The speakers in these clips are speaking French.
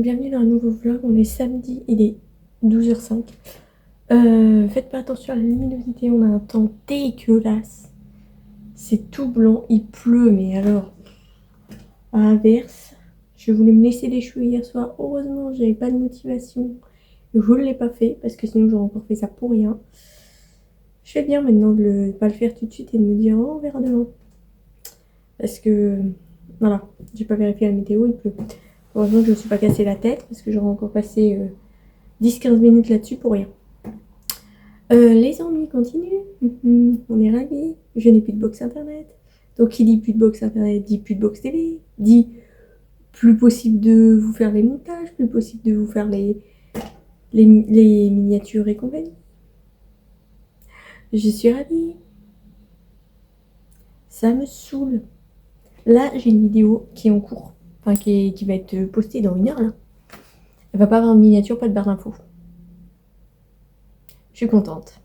monde, bienvenue dans un nouveau vlog. On est samedi, il est 12h05. Faites pas attention à la luminosité, on a un temps dégueulasse. C'est tout blanc, il pleut, mais alors, à inverse. Je voulais me laisser les cheveux hier soir. Heureusement, j'avais pas de motivation. Je ne l'ai pas fait, parce que sinon j'aurais encore fait ça pour rien. Je fais bien maintenant de ne pas le faire tout de suite et de me dire, oh, on verra demain. Parce que, voilà, j'ai pas vérifié la météo, il pleut. Heureusement que je ne me suis pas cassé la tête parce que j'aurais encore passé 10-15 minutes là-dessus pour rien. Les ennuis continuent. On est ravis. Je n'ai plus de box internet. Donc qui dit plus de box internet dit plus de box TV. Dit plus possible de vous faire les montages, plus possible de vous faire les miniatures et compagnie. Je suis ravie. Ça me saoule. Là, j'ai une vidéo qui est en cours. Enfin, qui va être postée dans 1 heure, là. Elle va pas avoir de miniature, pas de barre d'infos. Je suis contente.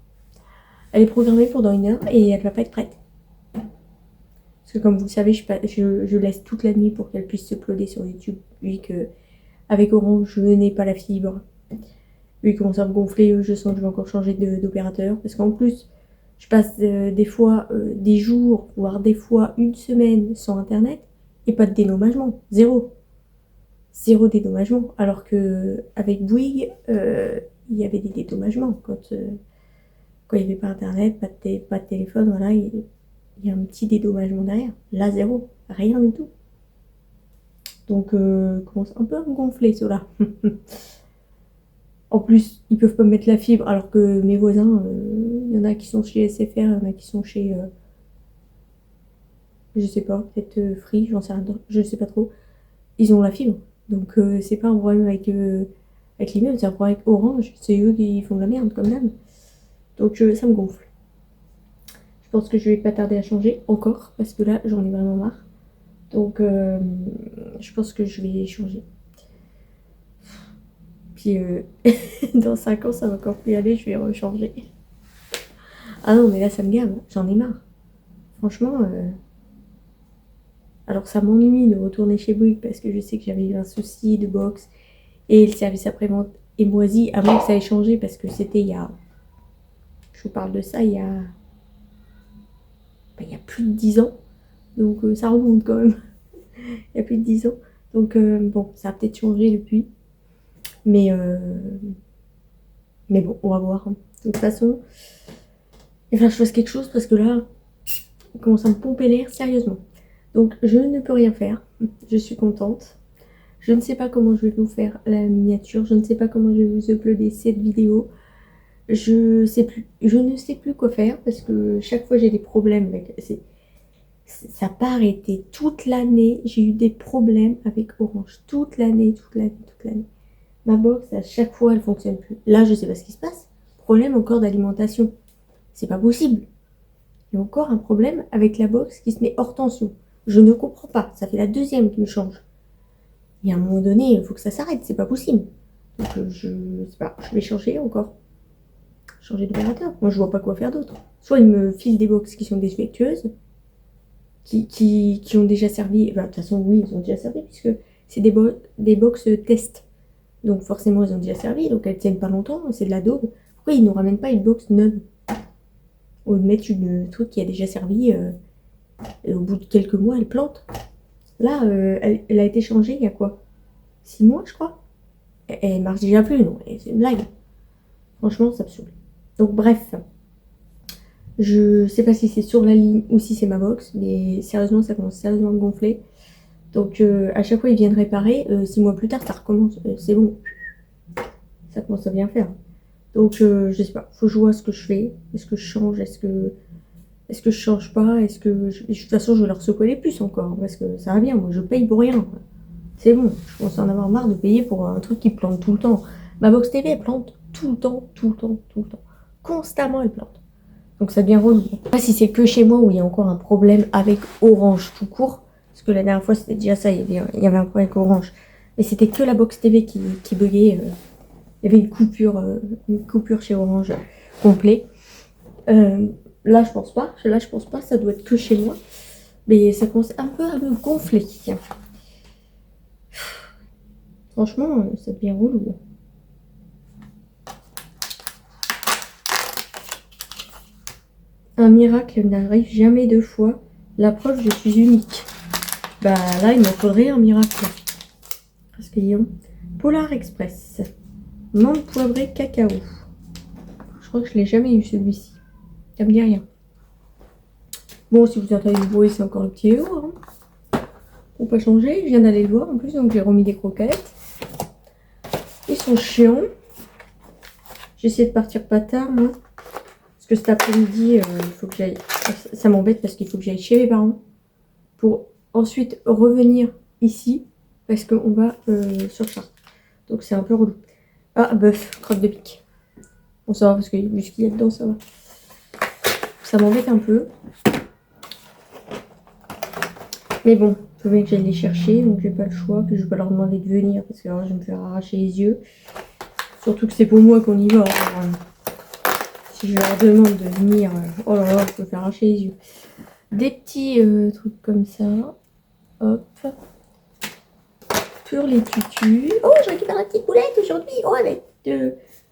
Elle est programmée pour dans 1 heure et elle va pas être prête. Parce que comme vous le savez, je laisse toute la nuit pour qu'elle puisse se uploader sur YouTube. Vu que avec Orange, je n'ai pas la fibre. Lui il commence à me gonfler, je sens que je vais encore changer d'opérateur. Parce qu'en plus, je passe des fois des jours, voire des fois 1 semaine sans internet. Et pas de dédommagement. Zéro dédommagement. Alors que avec Bouygues, il y avait des dédommagements. Quand il n'y avait pas internet, pas de téléphone, voilà, il y a un petit dédommagement derrière. Là, zéro. Rien du tout. Donc, commence un peu à me gonfler, ceux-là. En plus, ils peuvent pas mettre la fibre, alors que mes voisins, il y en a qui sont chez SFR, il y en a qui sont chez... je sais pas, peut-être Free, j'en sais rien, je sais pas trop. Ils ont la fibre. Donc, c'est pas un problème avec l'immeuble, c'est un problème avec Orange. C'est eux qui font de la merde, comme d'hab. Donc, ça me gonfle. Je pense que je vais pas tarder à changer encore, parce que là, j'en ai vraiment marre. Donc, je pense que je vais changer. Puis, dans 5 ans, ça va encore plus aller, je vais rechanger. Ah non, mais là, ça me gave, j'en ai marre. Franchement, alors ça m'ennuie de retourner chez Bouygues, parce que je sais que j'avais eu un souci de box, et le service après-vente est moisi, à moins que ça ait changé, parce que c'était il y a... Je vous parle de ça, il y a plus de 10 ans. Donc ça remonte quand même. Il y a plus de 10 ans. Donc bon, ça a peut-être changé depuis. Mais bon, on va voir. De toute façon, il va falloir que je fasse quelque chose parce que là, on commence à me pomper l'air sérieusement. Donc je ne peux rien faire. Je suis contente. Je ne sais pas comment je vais vous faire la miniature. Je ne sais pas comment je vais vous uploader cette vidéo. Je ne sais plus quoi faire parce que chaque fois j'ai des problèmes avec... Ça n'a pas arrêté. Toute l'année, j'ai eu des problèmes avec Orange. Toute l'année. Ma box, à chaque fois, elle ne fonctionne plus. Là, je ne sais pas ce qui se passe. Problème encore d'alimentation. C'est pas possible. Il y a encore un problème avec la box qui se met hors tension. Je ne comprends pas. Ça fait la 2e qui me change. Il y a un moment donné, il faut que ça s'arrête. C'est pas possible. Donc, je sais pas. Je vais changer encore. Changer d'opérateur. Moi, je vois pas quoi faire d'autre. Soit ils me filent des box qui sont défectueuses. Qui ont déjà servi, de toute façon oui, ils ont déjà servi puisque c'est des box test. Donc forcément ils ont déjà servi, donc elles tiennent pas longtemps, c'est de la daube. Pourquoi ils ne nous ramènent pas une box neuve? Ou de mettre une truc qui a déjà servi, et au bout de quelques mois elle plante. Là, elle a été changée il y a quoi? 6 mois je crois. Elle marche déjà plus, non, c'est une blague. Franchement ça me saoule. Donc bref. Je sais pas si c'est sur la ligne ou si c'est ma box, mais sérieusement, ça commence sérieusement à me gonfler. Donc à chaque fois, ils viennent réparer. 6 mois plus tard, ça recommence. C'est bon. Ça commence à bien faire. Donc je sais pas. Faut que je vois ce que je fais. Est-ce que je change? Est-ce que je change pas? De toute façon, je vais leur secouer les puces encore. Parce que ça va bien. Moi, je paye pour rien. C'est bon. Je commence à en avoir marre de payer pour un truc qui plante tout le temps. Ma box TV, elle plante tout le temps. Constamment, elle plante. Donc ça devient relou. Je sais pas si c'est que chez moi où il y a encore un problème avec Orange tout court. Parce que la dernière fois c'était déjà ça, il y avait un problème avec Orange. Mais c'était que la box TV qui buguait. Il y avait une coupure chez Orange complet. Là je pense pas, ça doit être que chez moi. Mais ça commence un peu à me gonfler. Franchement, ça devient relou. Un miracle n'arrive jamais deux fois. La preuve, je suis unique. Bah là, il m'en faudrait un miracle. Parce que Polar Express. Menthe poivrée cacao. Je crois que je l'ai jamais eu celui-ci. Ça me dit rien. Bon, si vous entendez du bruit, c'est encore le petit héros. Hein. Faut pas changer. Je viens d'aller le voir en plus, donc j'ai remis des croquettes. Ils sont chiants. J'essaie de partir pas tard, moi. Parce que cet après-midi, il faut que j'aille. Ça m'embête parce qu'il faut que j'aille chez mes parents. Pour ensuite revenir ici. Parce qu'on va sur Chartres. Donc c'est un peu relou. Ah, bœuf, crotte de pique. Bon, ça va parce que vu ce qu'il y a dedans, ça va. Ça m'embête un peu. Mais bon, il faut bien que j'aille les chercher. Donc j'ai pas le choix. Que je vais pas leur demander de venir. Parce que alors, je vais me faire arracher les yeux. Surtout que c'est pour moi qu'on y va. Alors, si je leur demande de venir, oh là là, je peux me faire arracher les yeux. Des petits trucs comme ça. Hop. Pour les tutus. Oh, je récupère la petite boulette aujourd'hui. Oh, elle va être...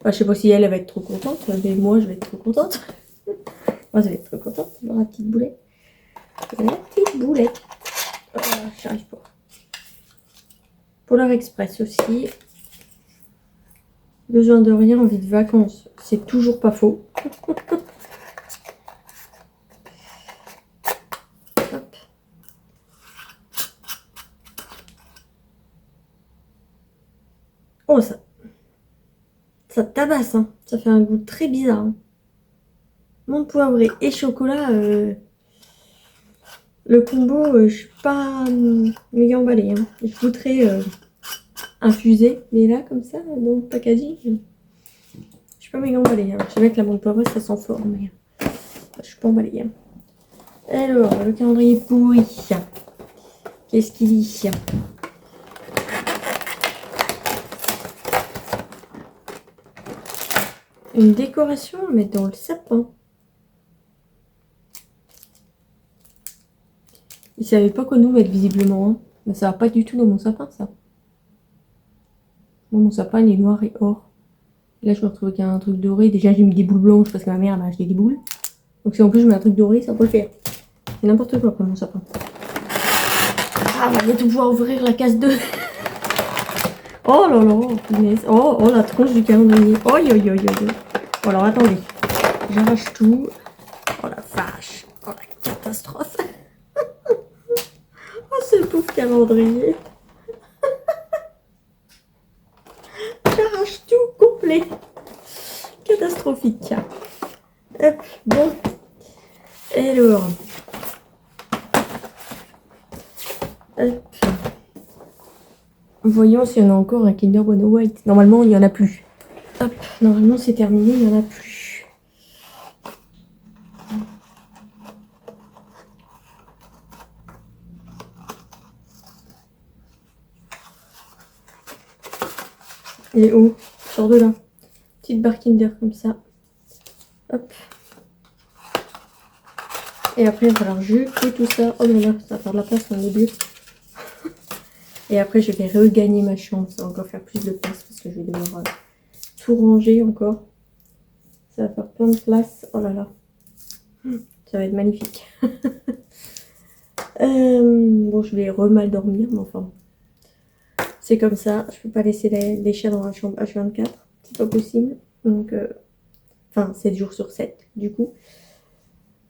Enfin, je sais pas si elle va être trop contente, mais moi, je vais être trop contente. Moi, je vais être trop contente d'avoir la petite boulette. La petite boulette. Oh, j'arrive pas. Polar Express aussi. Besoin de rien, envie de vacances. C'est toujours pas faux. Hop. Oh, ça tabasse, hein. Ça fait un goût très bizarre. Hein. Menthe poivrée et chocolat, le combo, je suis pas méga emballée. Hein. Je goûterais infusé, mais là, comme ça, dans le packaging, je suis pas méga emballée. Hein. Je sais bien que la menthe poivrée, ça sent fort, mais je suis pas emballée. Hein. Alors, le calendrier pourri. Qu'est-ce qu'il dit? Une décoration à mettre dans le sapin. Ils savaient pas quoi nous mettre visiblement. Hein. Mais ça va pas du tout dans mon sapin, ça. Moi, mon sapin, il est noir et or. Et là, je me retrouve avec un truc doré. Déjà, j'ai mis des boules blanches parce que ma mère m'a acheté des boules. Donc, si en plus je mets un truc doré, ça peut le faire. C'est n'importe quoi pour mon sapin. Ah, on va bientôt pouvoir ouvrir la case 2. Oh là là, punaise. Oh, oh, la tronche du calendrier. Oh, yo, yo, yo, yo. Bon, alors, attendez. J'arrache tout. Oh la vache. Oh la catastrophe. Oh, ce pauvre calendrier. J'arrache tout complet. Catastrophique. Hop, bon. Alors. Hop. Voyons s'il y en a encore un Kinder Bueno White. Normalement, il n'y en a plus. Hop, normalement, c'est terminé, il n'y en a plus. Il est haut, sors de là. Petite barre Kinder comme ça. Hop. Et après, il va falloir jeter tout ça. Oh là là, ça va faire de la place dans le lieu. Et après, je vais regagner ma chambre. Ça va encore faire plus de place parce que je vais devoir tout ranger encore. Ça va faire plein de place. Oh là là. Ça va être magnifique. Bon, je vais mal dormir, mais enfin. C'est comme ça. Je peux pas laisser les chats dans la chambre H24. C'est pas possible. Donc, enfin, 7 jours sur 7, du coup.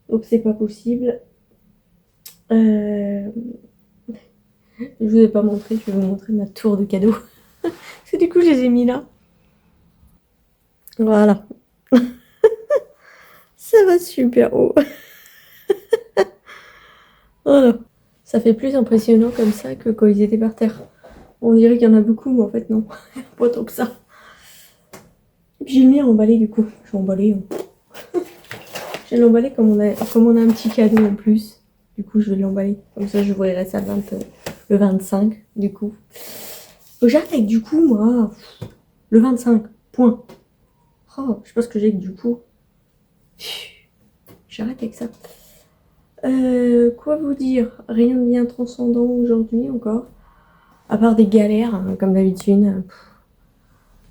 Donc, c'est pas possible. Je vous ai pas montré, je vais vous montrer ma tour de cadeaux. Parce que du coup, je les ai mis là. Voilà. Ça va super haut. Voilà. Ça fait plus impressionnant comme ça que quand ils étaient par terre. On dirait qu'il y en a beaucoup, mais en fait, non. Pas tant que ça. Et puis, j'ai mis à emballer du coup. Je vais emballer. Hein. Je vais l'emballer comme on a un petit cadeau en plus. Du coup, je vais l'emballer. Comme ça, je voudrais ça le 25, du coup. J'arrête avec du coup, moi. Le 25, point. Oh, je sais pas ce que j'ai avec du coup. J'arrête avec ça. Quoi vous dire? Rien de bien transcendant aujourd'hui encore. À part des galères, hein, comme d'habitude.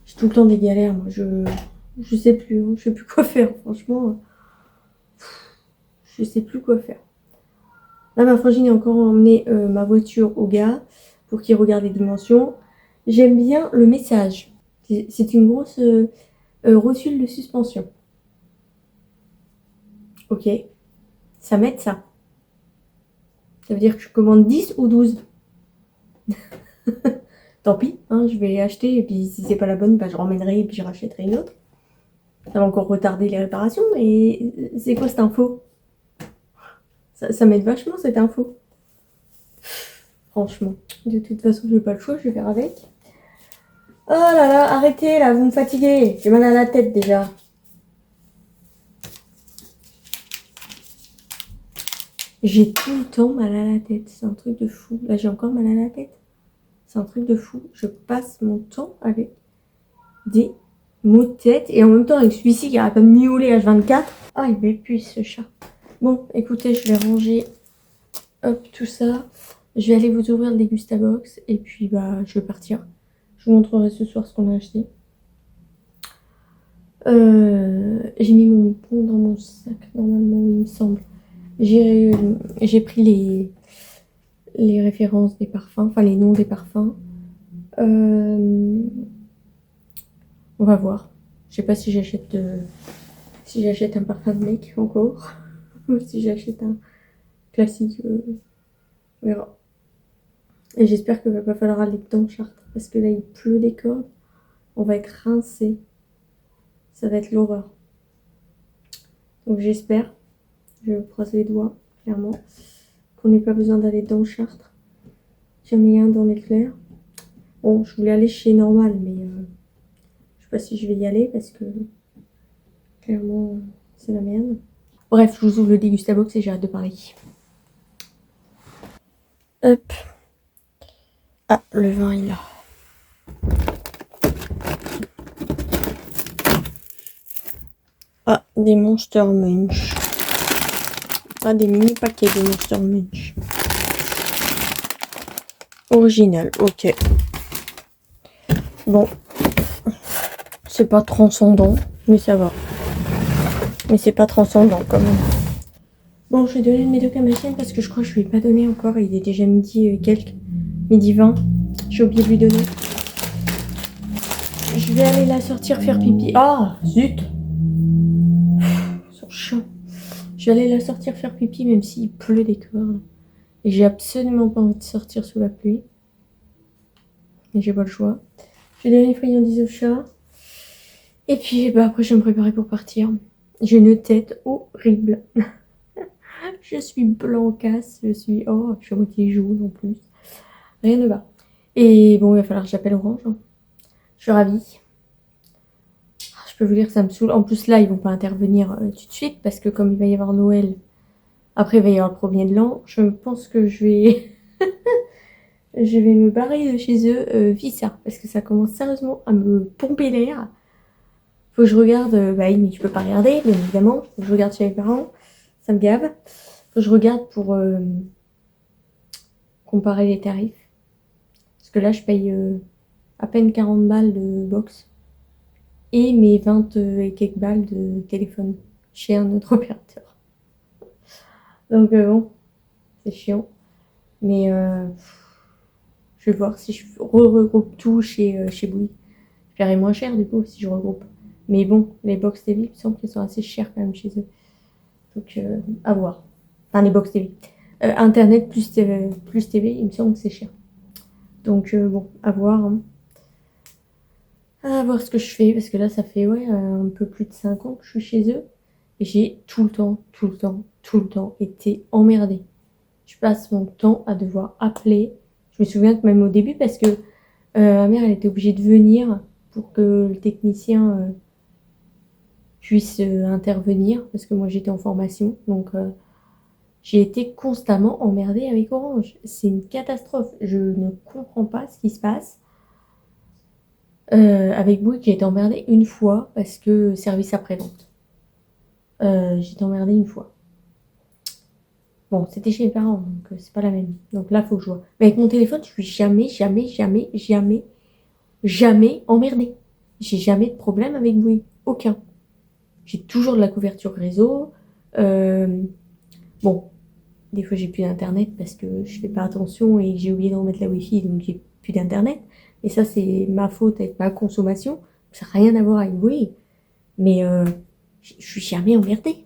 J'ai tout le temps des galères, moi. Je sais plus, hein, je sais plus quoi faire, franchement. Je sais plus quoi faire. Là, ma frangine a encore emmené ma voiture au gars pour qu'il regarde les dimensions. J'aime bien le message. C'est une grosse rotule de suspension. Ok, ça m'aide ça. Ça veut dire que je commande 10 ou 12. Tant pis, hein, je vais acheter et puis si c'est pas la bonne, bah, je ramènerai et puis je rachèterai une autre. Ça va encore retarder les réparations, mais c'est quoi cette info? Ça m'aide vachement cette info. Franchement, de toute façon, je n'ai pas le choix, je vais faire avec. Oh là là, arrêtez là, vous me fatiguez. J'ai mal à la tête déjà. J'ai tout le temps mal à la tête, c'est un truc de fou. Là, j'ai encore mal à la tête. C'est un truc de fou. Je passe mon temps avec des maux de tête et en même temps avec celui-ci qui arrête pas de miauler H24. Ah, il m'épuise ce chat. Bon, écoutez, je vais ranger hop, tout ça. Je vais aller vous ouvrir le Dégustabox et puis bah, je vais partir. Je vous montrerai ce soir ce qu'on a acheté. J'ai mis mon bon dans mon sac, normalement, il me semble. J'ai pris les références des parfums, enfin les noms des parfums. On va voir. Je sais pas si j'achète un parfum de mec encore ou si j'achète un classique. On verra. Et j'espère qu'il va pas falloir aller dans Chartres parce que là il pleut des cordes. On va être rincé. Ça va être l'horreur. Donc j'espère, je croise les doigts, clairement, qu'on n'ait pas besoin d'aller dans Chartres. J'en ai un dans l'éclair. Bon, je voulais aller chez Normal, mais je sais pas si je vais y aller parce que clairement, c'est la merde. Bref, je vous ouvre le Dégustabox et j'arrête de parler. Hop. Ah, le vin est là. Ah, des Monster Munch. Ah, des mini paquets de Monster Munch. Original, ok. Bon. C'est pas transcendant, mais ça va. Mais c'est pas transcendant quand même. Bon, je vais donner le médoc à ma chienne parce que je crois que je lui ai pas donné encore. Il est déjà midi quelques. Midi 20. J'ai oublié de lui donner. Je vais aller la sortir faire pipi. Ah, zut! Son chat. Je vais aller la sortir faire pipi même s'il pleut des cordes. Et j'ai absolument pas envie de sortir sous la pluie. Et j'ai pas le choix. Je vais donner les friandises au chat. Et puis bah, après je vais me préparer pour partir. J'ai une tête horrible. Je suis blancasse. Je suis à moitié jaune en plus. Rien ne va. Et bon, il va falloir que j'appelle Orange. Je suis ravie. Je peux vous dire que ça me saoule. En plus là, ils vont pas intervenir tout de suite parce que comme il va y avoir Noël, après il va y avoir le premier de l'an, je pense que je vais je vais me barrer de chez eux vite parce que ça commence sérieusement à me pomper l'air. Faut que je regarde, bah oui, mais je peux pas regarder, bien évidemment. Faut que je regarde chez mes parents, ça me gave. Faut que je regarde pour comparer les tarifs. Parce que là, je paye à peine 40 balles de box et mes 20 et quelques balles de téléphone chez un autre opérateur. Donc bon, c'est chiant. Mais je vais voir si je regroupe tout chez Bouygues. Je paierai moins cher du coup si je regroupe. Mais bon, les box TV, il me semble qu'elles sont assez chères quand même chez eux. Donc à voir. Enfin les box TV. Internet plus TV, il me semble que c'est cher. Donc bon, à voir. Hein. À voir ce que je fais. Parce que là, ça fait un peu plus de 5 ans que je suis chez eux. Et j'ai tout le temps été emmerdée. Je passe mon temps à devoir appeler. Je me souviens que même au début, parce que ma mère, elle était obligée de venir pour que le technicien puisse intervenir, parce que moi, j'étais en formation. Donc, j'ai été constamment emmerdée avec Orange. C'est une catastrophe. Je ne comprends pas ce qui se passe. Avec Bouygues, j'ai été emmerdée une fois, parce que service après-vente. J'ai été emmerdée une fois. Bon, c'était chez mes parents, donc c'est pas la même. Donc là, faut que je vois. Mais avec mon téléphone, je suis jamais emmerdée. J'ai jamais de problème avec Bouygues. Aucun. J'ai toujours de la couverture réseau. Euh, bon, des fois, j'ai plus d'internet parce que je fais pas attention et j'ai oublié de remettre la Wi-Fi, donc j'ai plus d'internet. Et ça, c'est ma faute avec ma consommation. Ça n'a rien à voir avec Bouygues. Mais je suis jamais emmerdée.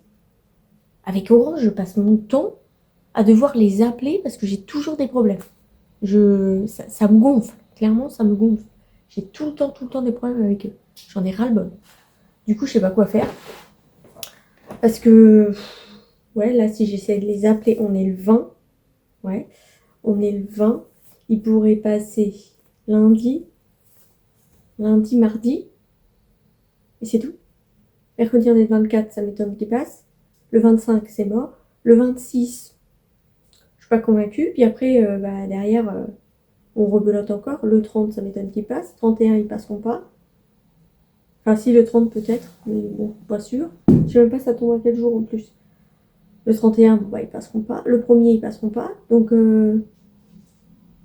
Avec Orange, je passe mon temps à devoir les appeler parce que j'ai toujours des problèmes. Ça me gonfle. Clairement, ça me gonfle. J'ai tout le temps des problèmes avec eux. J'en ai ras-le-bol. Du coup, je sais pas quoi faire. Parce que, ouais, là, si j'essaie de les appeler, on est le 20. Ouais, on est le 20. Ils pourraient passer lundi, mardi. Et c'est tout. Mercredi, on est le 24, ça m'étonne qu'ils passent. Le 25, c'est mort. Le 26, je suis pas convaincue. Puis après, derrière, on rebelote encore. Le 30, ça m'étonne qu'ils passent. 31, ils passeront pas. Enfin, si, le 30 peut-être, mais bon, pas sûr. Je sais même pas ça tombe à quel jour en plus. Le 31, bon, ils passeront pas. Le premier, ils passeront pas. Donc,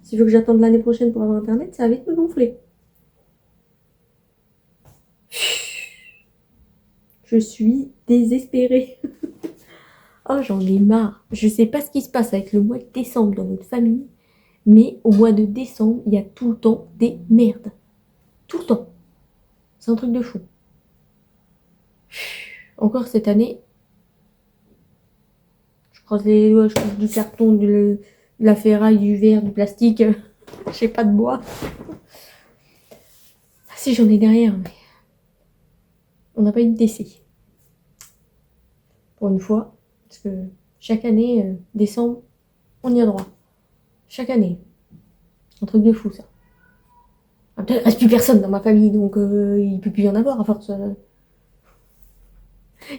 s'il veut que j'attende l'année prochaine pour avoir Internet, ça va vite me gonfler. Je suis désespérée. Oh, j'en ai marre. Je sais pas ce qui se passe avec le mois de décembre dans notre famille, mais au mois de décembre, il y a tout le temps des merdes. Tout le temps. C'est un truc de fou. Encore cette année, je croise les doigts, je trouve du carton, de la ferraille, du verre, du plastique. J'ai pas de bois. Ah, si, j'en ai derrière, mais on n'a pas eu de décès. Pour une fois. Parce que chaque année, décembre, on y a droit. Chaque année. Un truc de fou, ça. Ah, il ne reste plus personne dans ma famille, donc il ne peut plus y en avoir à force.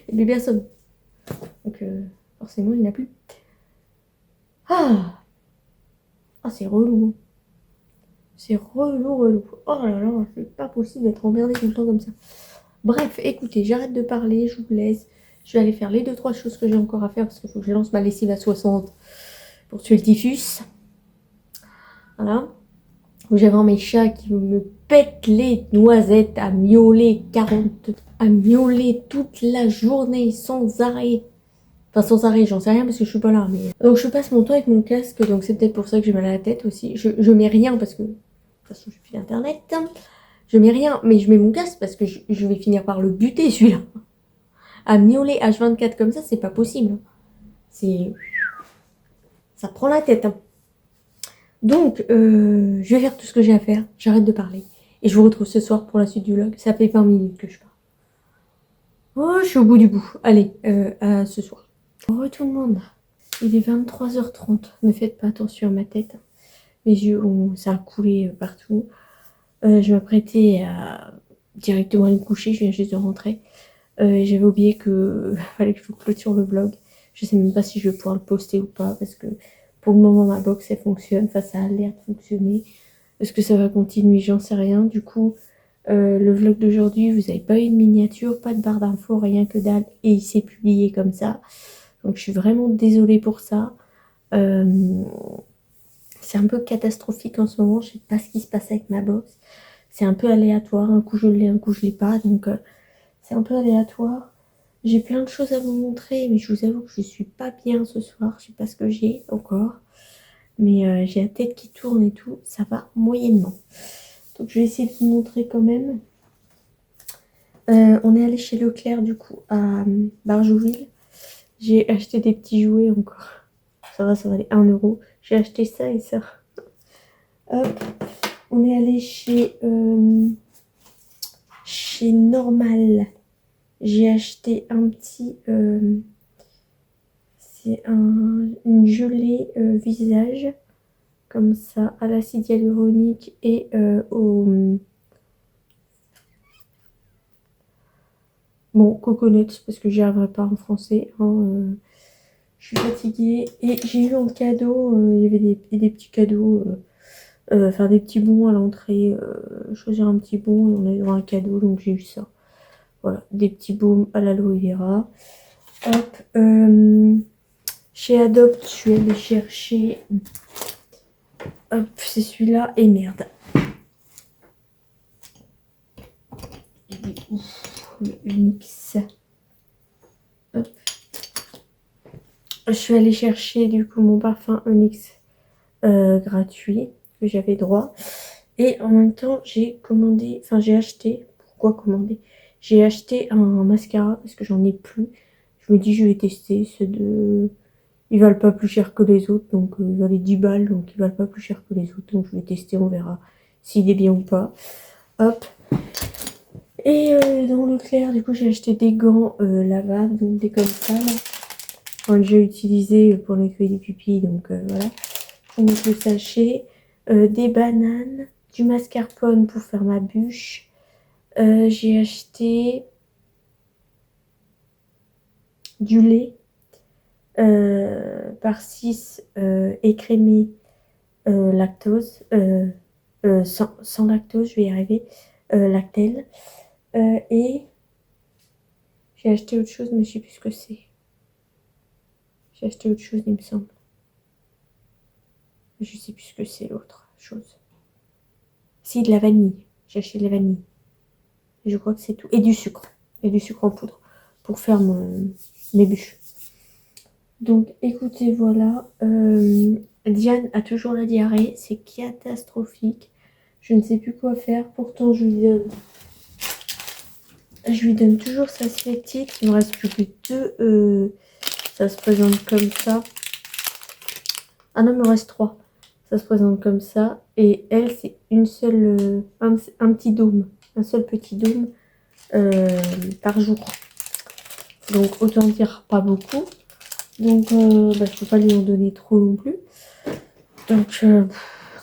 Il n'y a plus personne. Donc forcément, il n'y en a plus. Ah, ah c'est relou. C'est relou. Oh là là, c'est pas possible d'être emmerdé tout le temps comme ça. Bref, écoutez, j'arrête de parler, je vous laisse. Je vais aller faire les 2-3 choses que j'ai encore à faire parce qu'il faut que je lance ma lessive à 60 pour tuer le typhus. Voilà. J'ai vraiment mes chats qui me pètent les noisettes à miauler à miauler toute la journée sans arrêt. Enfin sans arrêt, j'en sais rien parce que je suis pas là. Mais... Donc je passe mon temps avec mon casque, donc c'est peut-être pour ça que j'ai mal à la tête aussi. Je mets rien parce que de toute façon je suis internet. Je mets rien, mais je mets mon casque parce que je vais finir par le buter celui-là. À miauler H24 comme ça, c'est pas possible. Ça prend la tête. Donc, je vais faire tout ce que j'ai à faire. J'arrête de parler. Et je vous retrouve ce soir pour la suite du vlog. Ça fait 20 minutes que je parle. Oh, je suis au bout du bout. Allez, à ce soir. Bonjour tout le monde. Il est 23h30. Ne faites pas attention à ma tête. Mes yeux, ça a coulé partout. Je m'apprêtais à directement aller me coucher. Je viens juste de rentrer. J'avais oublié que fallait que je vous clôture le vlog. Je sais même pas si je vais pouvoir le poster ou pas. Parce que pour le moment, ma box, elle fonctionne. Enfin, ça a l'air de fonctionner. Est-ce que ça va continuer? J'en sais rien. Du coup, le vlog d'aujourd'hui, vous n'avez pas eu de miniature, pas de barre d'infos, rien que dalle. Et il s'est publié comme ça. Donc, je suis vraiment désolée pour ça. C'est un peu catastrophique en ce moment. Je sais pas ce qui se passe avec ma box. C'est un peu aléatoire. Un coup, je l'ai, un coup, je l'ai pas. Donc, c'est un peu aléatoire. J'ai plein de choses à vous montrer, mais je vous avoue que je suis pas bien ce soir. Je sais pas ce que j'ai encore. Mais j'ai la tête qui tourne et tout. Ça va moyennement. Donc je vais essayer de vous montrer quand même. On est allé chez Leclerc du coup à Barjouville. J'ai acheté des petits jouets encore. Ça va aller 1 euro. J'ai acheté ça et ça. Hop. On est allé chez Normal. J'ai acheté un petit... c'est une gelée visage. Comme ça, à l'acide hyaluronique et bon, coconuts, parce que j'y arriverai pas en français. Hein, je suis fatiguée. Et j'ai eu en cadeau, il y avait des petits cadeaux, enfin des petits bons à l'entrée. Choisir un petit bon, et on a eu un cadeau, donc j'ai eu ça. Voilà, des petits baumes à l'aloe vera. Hop, Chez Adopt, je suis allée chercher. Hop, c'est celui-là. Et merde. Il est où le Unix? Hop. Je suis allée chercher du coup mon parfum Onyx gratuit que j'avais droit. Et en même temps, j'ai commandé, enfin j'ai acheté, pourquoi commander? J'ai acheté un mascara parce que j'en ai plus. Je me dis, je vais tester ceux de... Ils valent pas plus cher que les autres, donc ils valaient 10 balles, donc ils valent pas plus cher que les autres. Donc je vais tester, on verra s'il est bien ou pas. Hop. Et dans Leclerc, du coup, j'ai acheté des gants lavables, donc des comme ça, là. Enfin, déjà utilisé pour nettoyer les pupilles, donc voilà. Pour mettre le sachet. Des bananes, du mascarpone pour faire ma bûche. J'ai acheté du lait par 6 écrémé lactose. Sans lactose, je vais y arriver. Lactel. Et j'ai acheté autre chose, mais je sais plus ce que c'est. J'ai acheté autre chose, il me semble. Je sais plus ce que c'est l'autre chose. Si, de la vanille. J'ai acheté de la vanille. Je crois que c'est tout. Et du sucre. Et du sucre en poudre. Pour faire mes bûches. Donc, écoutez, voilà. Diane a toujours la diarrhée. C'est catastrophique. Je ne sais plus quoi faire. Pourtant, je lui donne toujours sa Slectix. Il me reste plus que 2. Ça se présente comme ça. Ah non, il me reste 3. Ça se présente comme ça. Et elle, c'est une seule, un petit dôme. Un seul petit dôme par jour. Donc, autant dire pas beaucoup. Donc, je peux pas lui en donner trop non plus. Donc, c'est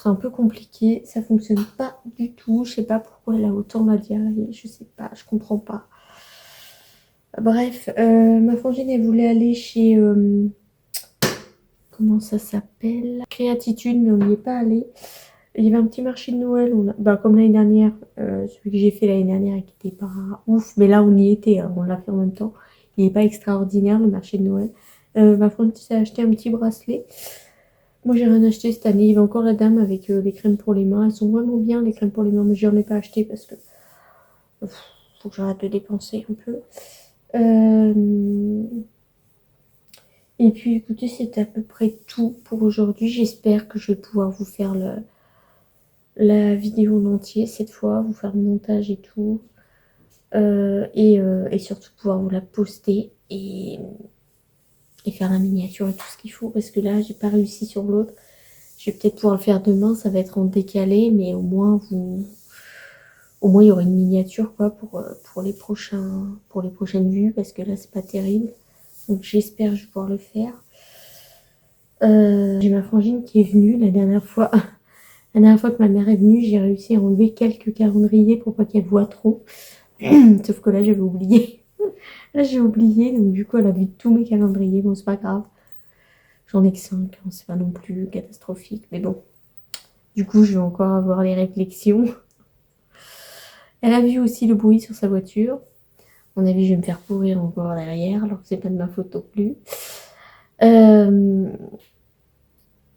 un peu compliqué. Ça fonctionne pas du tout. Je sais pas pourquoi elle a autant la diarrhée. Je sais pas, je comprends pas. Bref, ma frangine, elle voulait aller chez... comment ça s'appelle? Créatitude, mais on n'y est pas allé. Il y avait un petit marché de Noël. Comme l'année dernière, celui que j'ai fait l'année dernière et qui était pas ouf. Mais là, on y était. Hein, on l'a fait en même temps. Il n'est pas extraordinaire, le marché de Noël. Ma frangine s'est acheté un petit bracelet. Moi, j'ai rien acheté cette année. Il y avait encore la dame avec les crèmes pour les mains. Elles sont vraiment bien, les crèmes pour les mains, mais je n'en ai pas acheté parce que faut que j'arrête de dépenser un peu. Et puis, écoutez, c'est à peu près tout pour aujourd'hui. J'espère que je vais pouvoir vous faire la vidéo en entier cette fois, vous faire le montage et tout. Et surtout pouvoir vous la poster et faire la miniature et tout ce qu'il faut. Parce que là, j'ai pas réussi sur l'autre. Je vais peut-être pouvoir le faire demain, ça va être en décalé, mais au moins il y aura une miniature quoi pour les prochaines vues, parce que là c'est pas terrible. Donc j'espère que je vais pouvoir le faire. J'ai ma frangine qui est venue la dernière fois. La dernière fois que ma mère est venue, j'ai réussi à enlever quelques calendriers pour pas qu'elle voie trop. Sauf que là j'avais oublié. Là j'ai oublié, donc du coup elle a vu tous mes calendriers. Bon, c'est pas grave. J'en ai que 5, hein, c'est pas non plus catastrophique, mais bon. Du coup, je vais encore avoir les réflexions. Elle a vu aussi le bruit sur sa voiture. À mon avis, je vais me faire pourrir encore derrière, alors que c'est pas de ma faute non plus.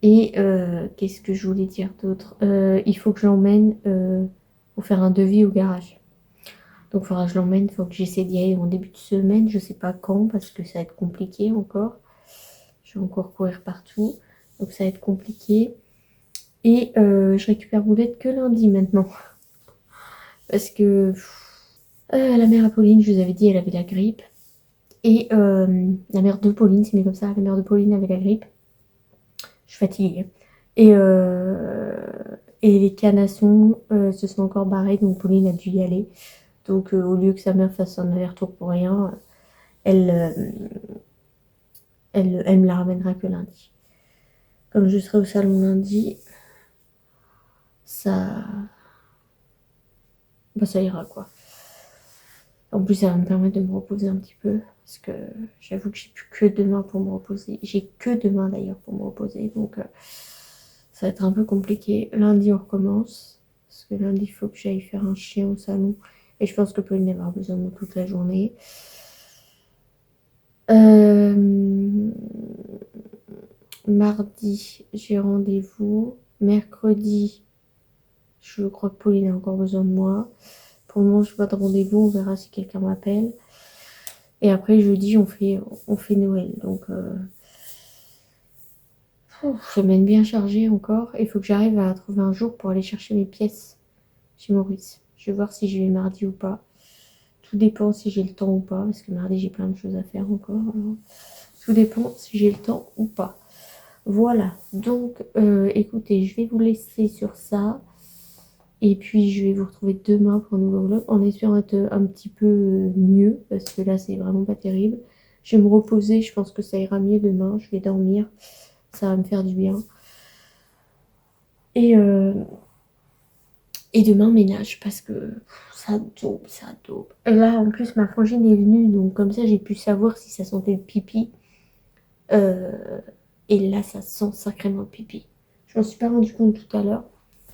Qu'est-ce que je voulais dire d'autre? Il faut que je l'emmène pour faire un devis au garage. Donc, il faudra que je l'emmène. Il faut que j'essaie d'y aller en début de semaine. Je sais pas quand, parce que ça va être compliqué encore. Je vais encore courir partout. Donc, ça va être compliqué. Et je récupère Boulette que lundi maintenant. Parce que la mère Apolline, je vous avais dit, elle avait la grippe. Et la mère de Pauline, c'est mis comme ça, la mère de Pauline avait la grippe. Je suis fatiguée. Et les canassons se sont encore barrés, donc Pauline a dû y aller. Donc au lieu que sa mère fasse un aller-retour pour rien, elle me la ramènera que lundi. Comme je serai au salon lundi, ça ira quoi. En plus, ça va me permettre de me reposer un petit peu. Parce que j'avoue que j'ai plus que demain pour me reposer. J'ai que demain d'ailleurs pour me reposer. Donc ça va être un peu compliqué. Lundi, on recommence. Parce que lundi, il faut que j'aille faire un chien au salon. Et je pense que Pauline va avoir besoin de moi toute la journée. mardi, j'ai rendez-vous. Mercredi, je crois que Pauline a encore besoin de moi. Pour le moment, je n'ai pas de rendez-vous. On verra si quelqu'un m'appelle. Et après, jeudi, on fait Noël. Donc, semaine bien chargée encore. Il faut que j'arrive à trouver un jour pour aller chercher mes pièces chez Maurice. Je vais voir si je vais mardi ou pas. Tout dépend si j'ai le temps ou pas. Parce que mardi, j'ai plein de choses à faire encore. Alors, tout dépend si j'ai le temps ou pas. Voilà. Donc, écoutez, je vais vous laisser sur ça. Et puis, je vais vous retrouver demain pour un nouveau vlog, en espérant être un petit peu mieux, parce que là, c'est vraiment pas terrible. Je vais me reposer, je pense que ça ira mieux demain. Je vais dormir, ça va me faire du bien. Et demain, ménage, parce que ça dope, ça dope. Et là, en plus, ma frangine est venue, donc comme ça, j'ai pu savoir si ça sentait le pipi. Et là, ça sent sacrément le pipi. Je m'en suis pas rendu compte tout à l'heure.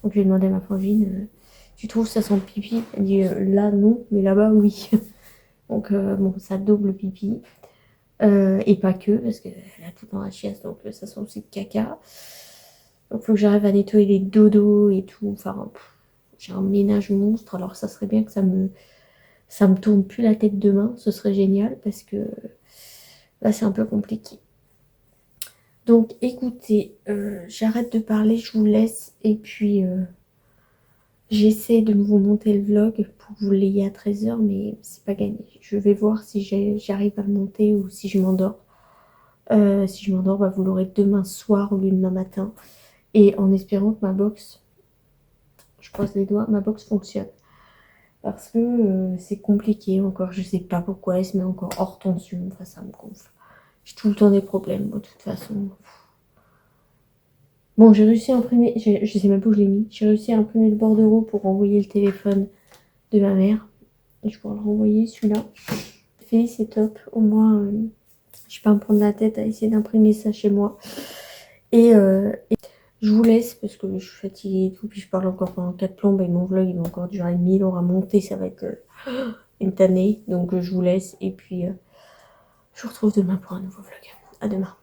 Donc, j'ai demandé à ma frangine, tu trouves que ça sent le pipi? Elle dit, là, non, mais là-bas, oui. Donc, bon, ça double le pipi. Et pas que, parce qu'elle a tout dans la chiasse, donc ça sent aussi le caca. Donc, il faut que j'arrive à nettoyer les dodos et tout. Enfin, j'ai un ménage monstre. Alors, ça serait bien que ça me tourne plus la tête demain. Ce serait génial, parce que là, c'est un peu compliqué. Donc, écoutez, j'arrête de parler, je vous laisse. Et puis, j'essaie de vous monter le vlog pour que vous l'ayez à 13 h, mais c'est pas gagné. Je vais voir si j'arrive à le monter ou si je m'endors. Si je m'endors, bah, vous l'aurez demain soir ou demain matin. Et en espérant que ma box, je croise les doigts, ma box fonctionne. Parce que c'est compliqué encore, je sais pas pourquoi elle se met encore hors tension. Enfin, ça me gonfle. J'ai tout le temps des problèmes, moi, de toute façon. Bon, j'ai réussi à imprimer, je sais même pas où je l'ai mis. J'ai réussi à imprimer le bordereau pour renvoyer le téléphone de ma mère. Et je pourrais le renvoyer celui-là. C'est top. Au moins, je vais pas me prendre la tête à essayer d'imprimer ça chez moi. Et je vous laisse parce que je suis fatiguée et tout. Puis je parle encore pendant 4 plombes et mon vlog il va encore durer 1000 heures à monter. Ça va être une tannée. Donc je vous laisse. Et puis je vous retrouve demain pour un nouveau vlog. À demain.